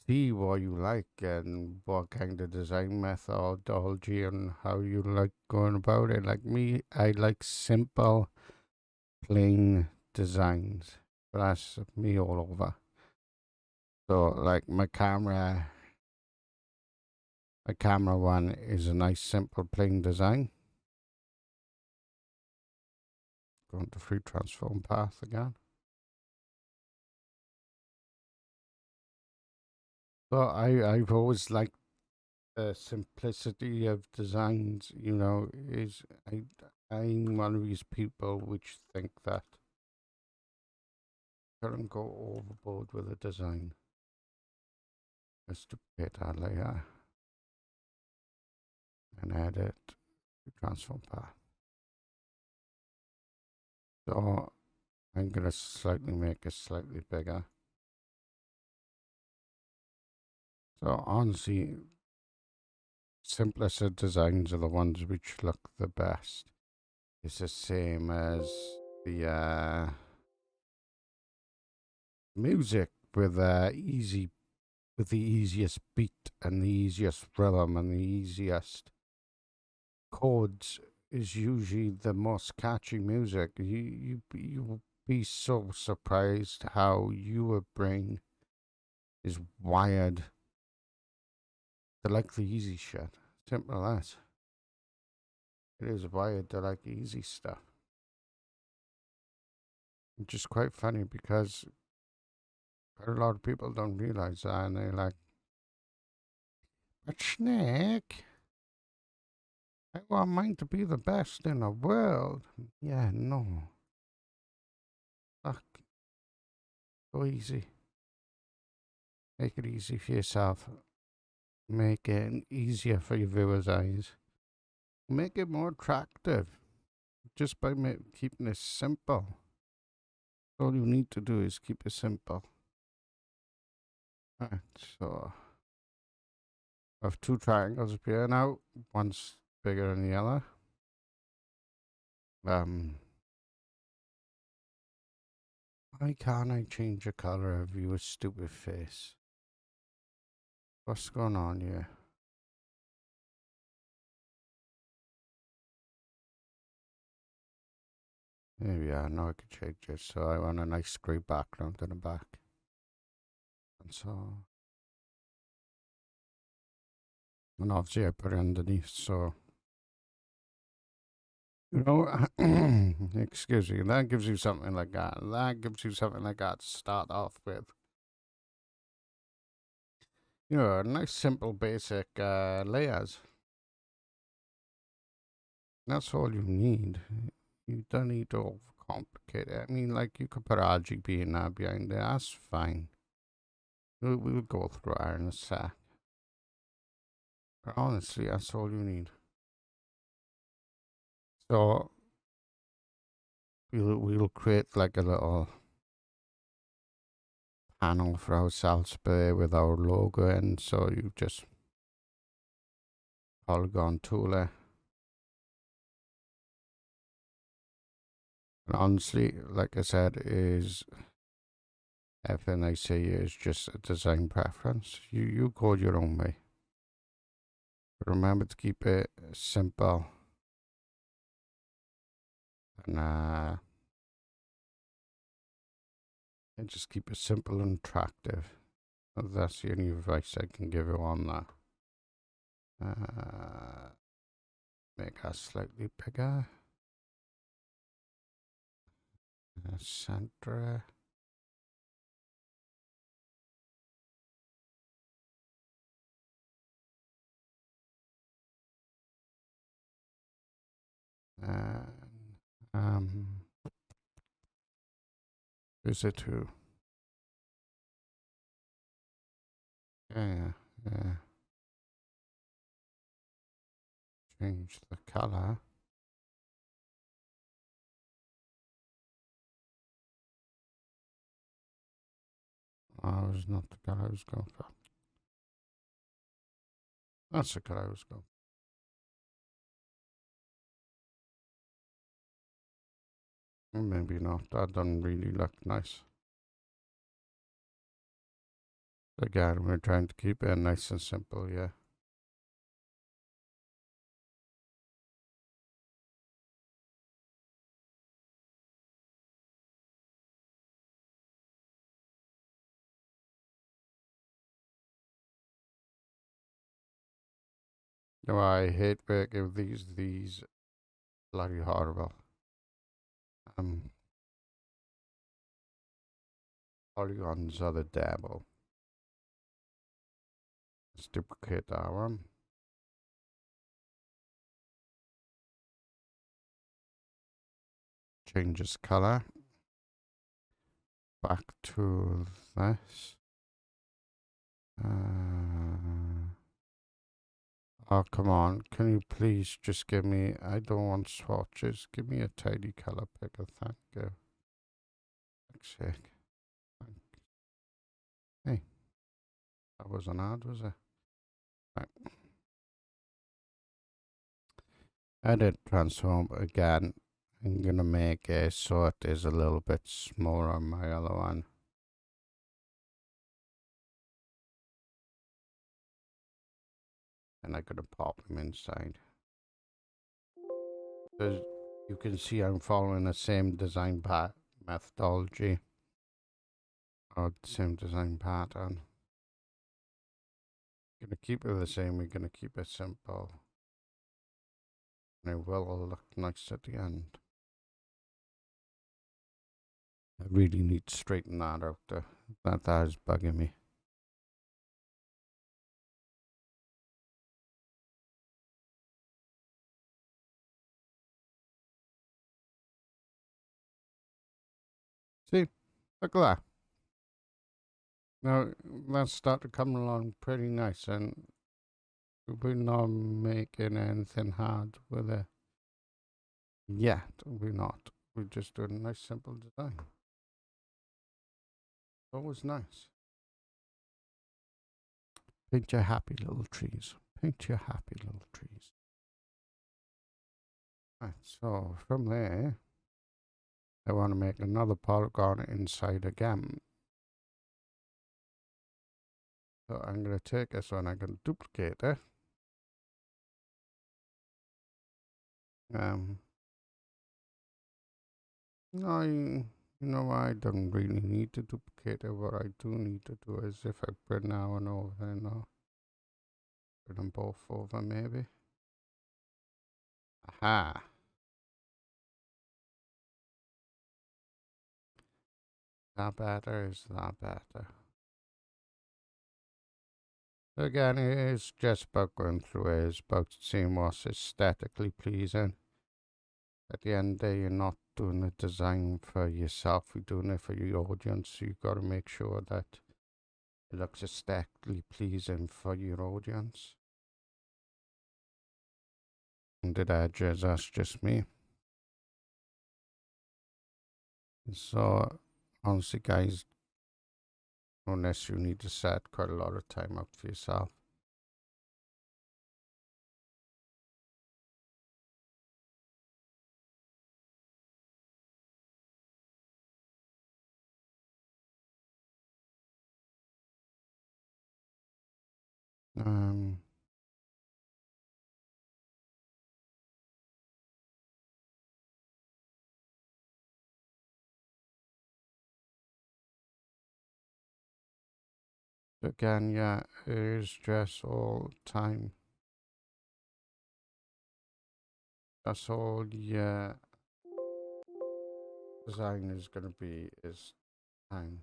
see what you like and what kind of design methodology and how you like going about it. Like me, I like simple, plain designs. That's me all over. So like my camera one is a nice, simple, plain design. Going to free transform path again. So I've always liked the simplicity of designs. Is I'm one of these people which think that shouldn't go overboard with a design. Just to create a layer and edit the transform path. So I'm gonna slightly make it slightly bigger. So honestly, simplest of designs are the ones which look the best. It's the same as the music with the easiest beat and the easiest rhythm and the easiest chords is usually the most catchy music. You will be so surprised how your brain is wired to like the easy shit. Simple as it is wired to like easy stuff. Which is quite funny because a lot of people don't realize that and they're like, but Snake, I want mine to be the best in the world. Yeah, no. Fuck. Go easy. Make it easy for yourself. Make it easier for your viewers' eyes. Make it more attractive just by keeping it simple. All you need to do is keep it simple. Alright, so I have two triangles appear now. One's bigger than the other. Why can't I change the color of your stupid face? What's going on here? There we are. Now I can change it. So I want a nice grey background in the back. And so, and obviously I put it underneath. So, excuse me, that gives you something like that. That gives you something like that to start off with. A nice, simple, basic layers. That's all you need. You don't need to overcomplicate it. I mean, like, you could put RGB in there behind there. That's fine. We'll go through it in a sec. But honestly, that's all you need. So, we'll create like a little panel for ourselves with our logo in. So you just polygon tool it. And honestly, like I said, is everything I say is just a design preference. You go your own way. But remember to keep it simple and just keep it simple and attractive. That's the only advice I can give you on that. Make that slightly bigger. Center. And is it to? Yeah, yeah. Change the color. Oh, it's not the color I was going for. That's the color I was going for. Maybe not. That doesn't really look nice. Again, we're trying to keep it nice and simple, yeah. No, I hate working with these bloody horrible. Um, Polygons are the devil. Let's duplicate that one. Changes color. Back to this. Oh, come on. Can you please just give me... I don't want swatches. Give me a tidy color picker. Thank you. Fuck's sake. Hey, that wasn't hard, was it? Right. Edit transform again. I'm gonna make it so it is a little bit smaller on my other one. And I'm gonna pop them inside. As you can see, I'm following the same design methodology. Or the same design pattern. Gonna keep it the same, we're gonna keep it simple. And it will look nice at the end. I really need to straighten that out. That is bugging me. See, look at that. Now that's started to come along pretty nice, and we're not making anything hard with it yet. We're not. We're just doing a nice simple design. Always nice. Paint your happy little trees. Paint your happy little trees. Right, so from there, I want to make another polygon inside again. So I'm going to take this one, I'm going to duplicate it. I don't really need to duplicate it. What I do need to do is if I bring that one over there now, bring them both over maybe. Aha. That better? Is that better? Again, it is just about going through it. It's about seeing what's aesthetically pleasing. At the end of the day, you're not doing the design for yourself. You're doing it for your audience. So you've got to make sure that it looks aesthetically pleasing for your audience. And the edges, that's just me. So, honestly, guys, unless you need to set quite a lot of time out for yourself. Um, Again, yeah, it is just all time. That's all the design is going to be, is time.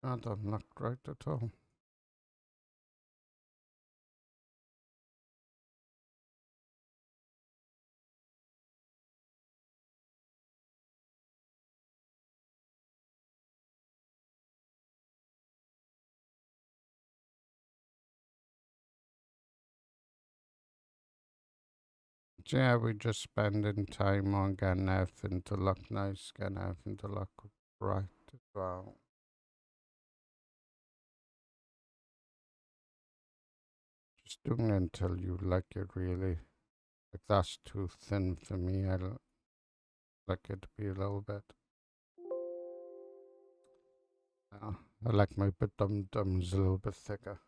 That doesn't look right at all. Yeah, we just spending time on getting everything to look nice, getting everything to look right as well. Just doing it until you like it really. Like that's too thin for me. I like it to be a little bit. I like my bit dum dums a little bit thicker.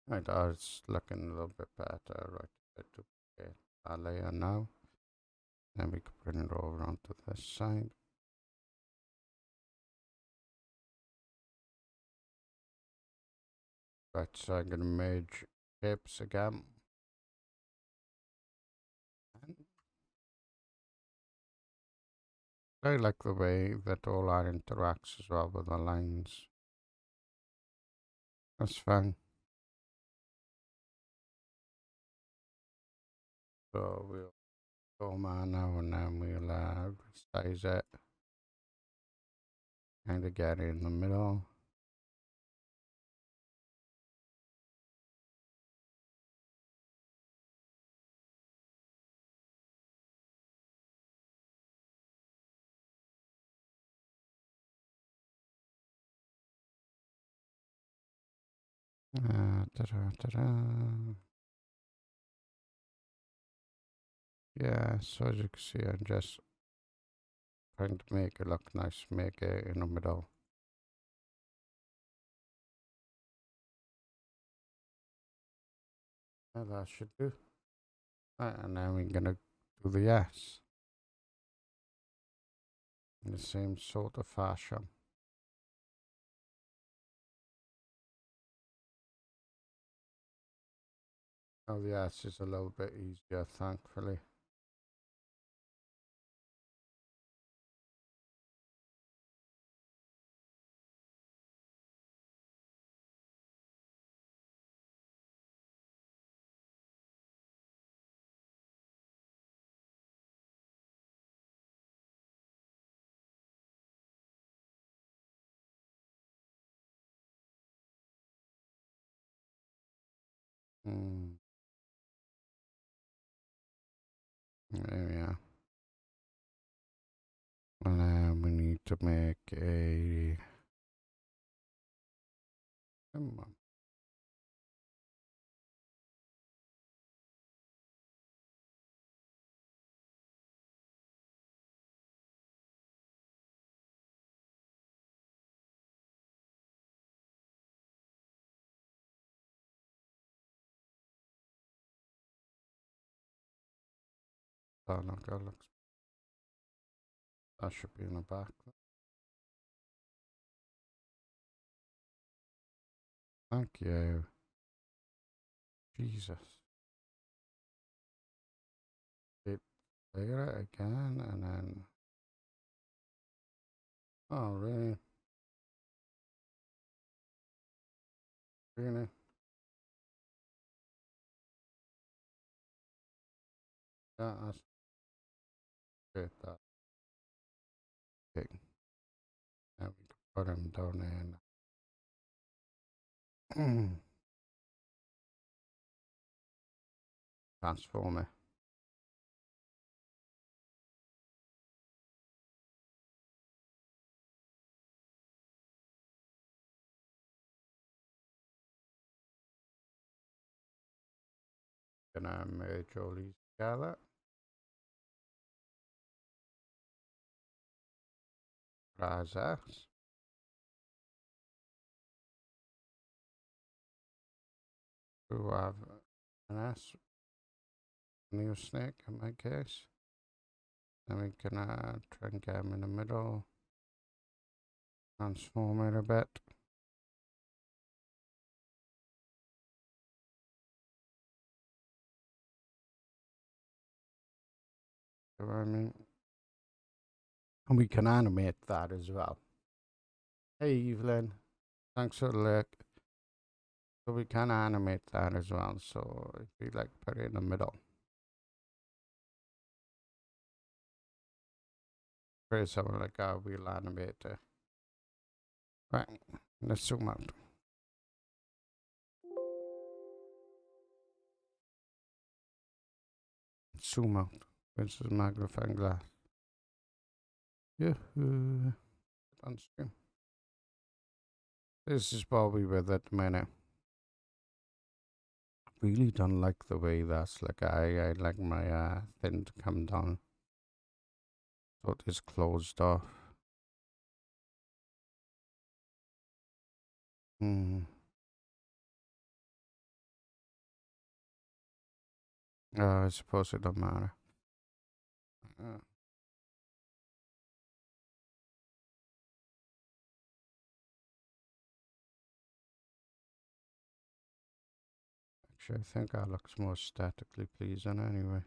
Right, it's looking a little bit better. Right, I duplicate that layer now. Then we can bring it over onto this side. Right, so I'm gonna merge shapes again. And I like the way that all that interacts as well with the lines. That's fine. So we'll go now and then we'll resize it. Kind of get it in the middle. Ta-da. Yeah, so as you can see, I'm just trying to make it look nice, make it in the middle. Yeah, that should do. Right, and then we're gonna do the S in the same sort of fashion. Oh, the S is a little bit easier, thankfully. Mm, there we are. And then we need to make a. Come on. Oh, look, that should be in the back. Thank you. Jesus. It layer it again and then. Oh, really? Really? Yeah, that's great. That thing. Now we can put him down in. Transform it. Gonna merge all these together. Process. To have an S, new snake in my case. Then we can try and get him in the middle. Transform it a bit. You know what I mean? And we can animate that as well. Hey Evelyn, thanks for the link. So we can animate that as well. So if we like put it in the middle. Create something like we'll animate it. Right, let's zoom out. Zoom out. Where's the magnifying glass? Yeah, on screen. This is what we were at the minute. Really don't like the way that's like I like my thing to come down. So it is closed off. I suppose it don't matter. Actually, I think that looks more statically pleasing anyway.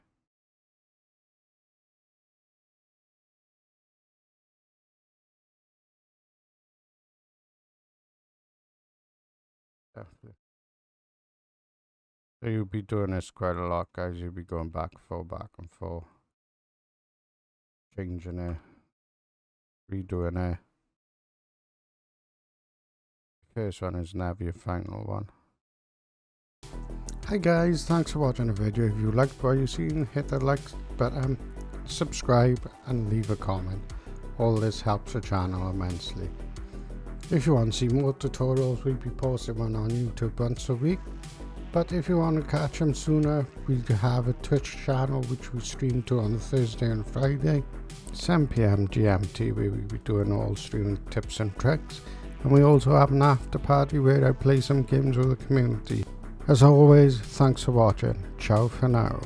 Definitely. So you'll be doing this quite a lot, guys. You'll be going back and forth, changing it, redoing it. First one is never your final one. Hi guys, thanks for watching the video. If you liked what you've seen, hit the like button, subscribe and leave a comment. All this helps the channel immensely. If you want to see more tutorials, we'll be posting one on YouTube once a week. But if you want to catch them sooner, we have a Twitch channel which we stream to on Thursday and Friday, 7 PM GMT, where we'll be doing all streaming tips and tricks. And we also have an after party where I play some games with the community. As always, thanks for watching. Ciao for now.